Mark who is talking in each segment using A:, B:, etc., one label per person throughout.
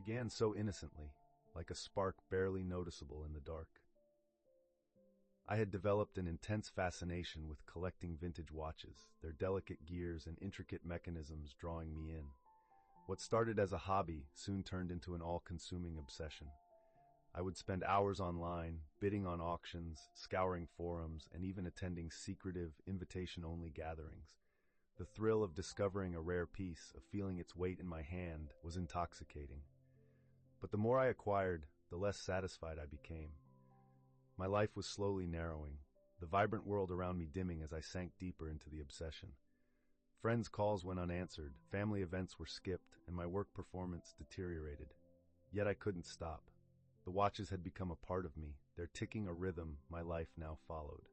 A: began so innocently, like a spark barely noticeable in the dark. I had developed an intense fascination with collecting vintage watches, their delicate gears and intricate mechanisms drawing me in. What started as a hobby soon turned into an all-consuming obsession. I would spend hours online, bidding on auctions, scouring forums, and even attending secretive, invitation-only gatherings. The thrill of discovering a rare piece, of feeling its weight in my hand, was intoxicating. But the more I acquired, the less satisfied I became. My life was slowly narrowing, the vibrant world around me dimming as I sank deeper into the obsession. Friends' calls went unanswered, family events were skipped, and my work performance deteriorated. Yet I couldn't stop. The watches had become a part of me, their ticking a rhythm my life now followed.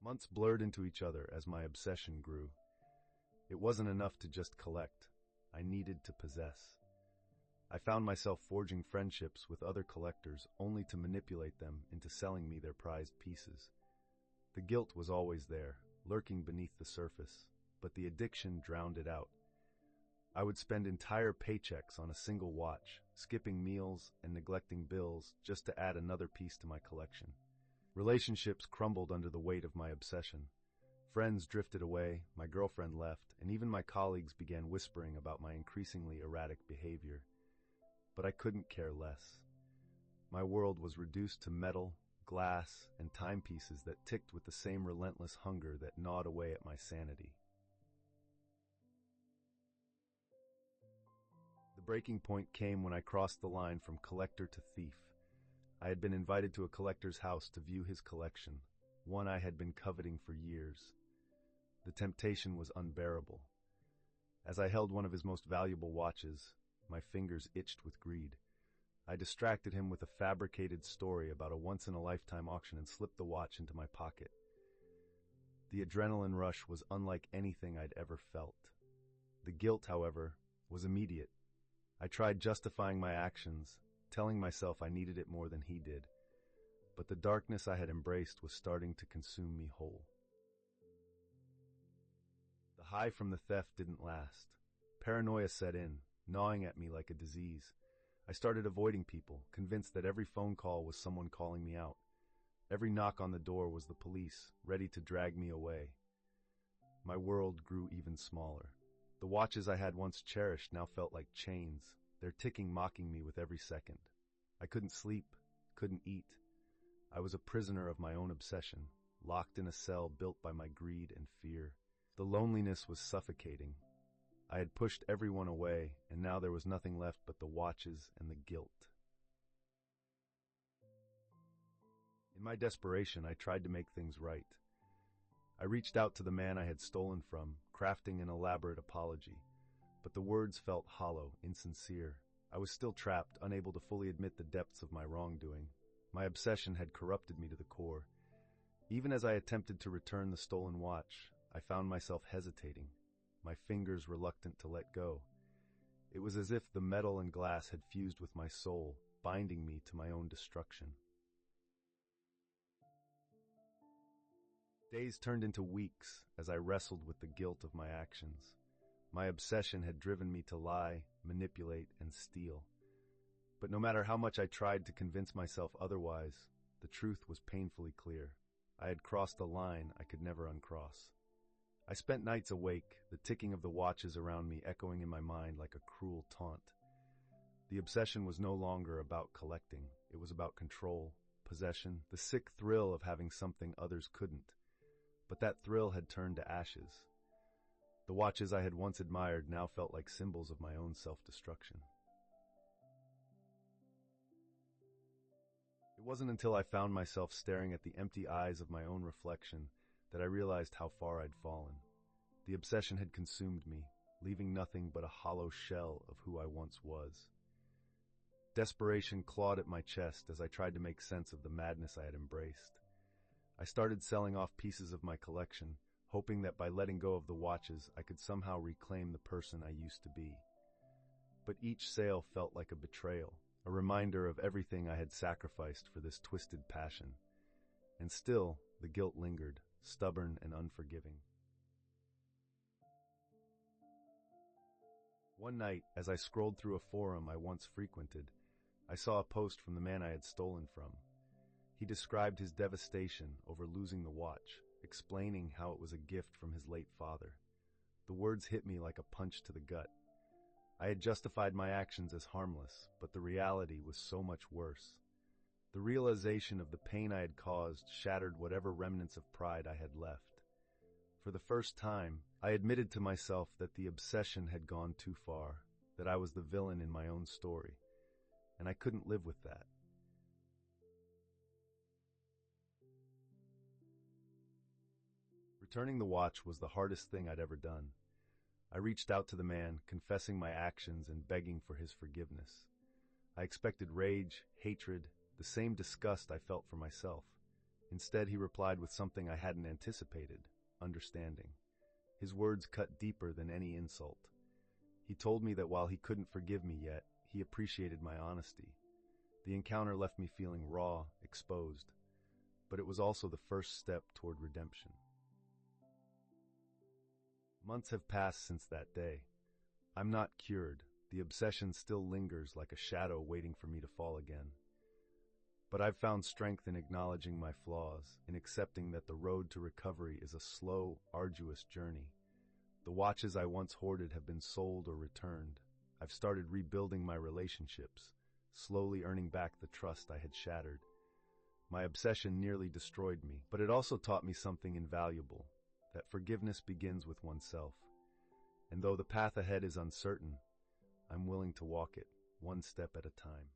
A: Months blurred into each other as my obsession grew. It wasn't enough to just collect. I needed to possess. I found myself forging friendships with other collectors only to manipulate them into selling me their prized pieces. The guilt was always there, lurking beneath the surface, but the addiction drowned it out. I would spend entire paychecks on a single watch, skipping meals and neglecting bills just to add another piece to my collection. Relationships crumbled under the weight of my obsession. Friends drifted away, my girlfriend left, and even my colleagues began whispering about my increasingly erratic behavior. But I couldn't care less. My world was reduced to metal, glass, and timepieces that ticked with the same relentless hunger that gnawed away at my sanity. The breaking point came when I crossed the line from collector to thief. I had been invited to a collector's house to view his collection, one I had been coveting for years. The temptation was unbearable. As I held one of his most valuable watches, my fingers itched with greed. I distracted him with a fabricated story about a once-in-a-lifetime auction and slipped the watch into my pocket. The adrenaline rush was unlike anything I'd ever felt. The guilt, however, was immediate. I tried justifying my actions, telling myself I needed it more than he did. But the darkness I had embraced was starting to consume me whole. The high from the theft didn't last. Paranoia set in, gnawing at me like a disease. I started avoiding people, convinced that every phone call was someone calling me out. Every knock on the door was the police, ready to drag me away. My world grew even smaller. The watches I had once cherished now felt like chains, their ticking mocking me with every second. I couldn't sleep, couldn't eat. I was a prisoner of my own obsession, locked in a cell built by my greed and fear. The loneliness was suffocating. I had pushed everyone away, and now there was nothing left but the watches and the guilt. In my desperation, I tried to make things right. I reached out to the man I had stolen from, crafting an elaborate apology. But the words felt hollow, insincere. I was still trapped, unable to fully admit the depths of my wrongdoing. My obsession had corrupted me to the core. Even as I attempted to return the stolen watch, I found myself hesitating, my fingers reluctant to let go. It was as if the metal and glass had fused with my soul, binding me to my own destruction. Days turned into weeks as I wrestled with the guilt of my actions. My obsession had driven me to lie, manipulate, and steal. But no matter how much I tried to convince myself otherwise, the truth was painfully clear. I had crossed a line I could never uncross. I spent nights awake, the ticking of the watches around me echoing in my mind like a cruel taunt. The obsession was no longer about collecting. It was about control, possession, the sick thrill of having something others couldn't. But that thrill had turned to ashes. The watches I had once admired now felt like symbols of my own self-destruction. It wasn't until I found myself staring at the empty eyes of my own reflection that I realized how far I'd fallen. The obsession had consumed me, leaving nothing but a hollow shell of who I once was. Desperation clawed at my chest as I tried to make sense of the madness I had embraced. I started selling off pieces of my collection, hoping that by letting go of the watches, I could somehow reclaim the person I used to be. But each sale felt like a betrayal, a reminder of everything I had sacrificed for this twisted passion. And still, the guilt lingered, stubborn and unforgiving. One night, as I scrolled through a forum I once frequented, I saw a post from the man I had stolen from. He described his devastation over losing the watch, explaining how it was a gift from his late father. The words hit me like a punch to the gut. I had justified my actions as harmless, but the reality was so much worse. The realization of the pain I had caused shattered whatever remnants of pride I had left. For the first time, I admitted to myself that the obsession had gone too far, that I was the villain in my own story, and I couldn't live with that. Returning the watch was the hardest thing I'd ever done. I reached out to the man, confessing my actions and begging for his forgiveness. I expected rage, hatred, the same disgust I felt for myself. Instead, he replied with something I hadn't anticipated: understanding. His words cut deeper than any insult. He told me that while he couldn't forgive me yet, he appreciated my honesty. The encounter left me feeling raw, exposed, but it was also the first step toward redemption. Months have passed since that day. I'm not cured. The obsession still lingers like a shadow waiting for me to fall again. But I've found strength in acknowledging my flaws, in accepting that the road to recovery is a slow, arduous journey. The watches I once hoarded have been sold or returned. I've started rebuilding my relationships, slowly earning back the trust I had shattered. My obsession nearly destroyed me, but it also taught me something invaluable: that forgiveness begins with oneself. And though the path ahead is uncertain, I'm willing to walk it, one step at a time.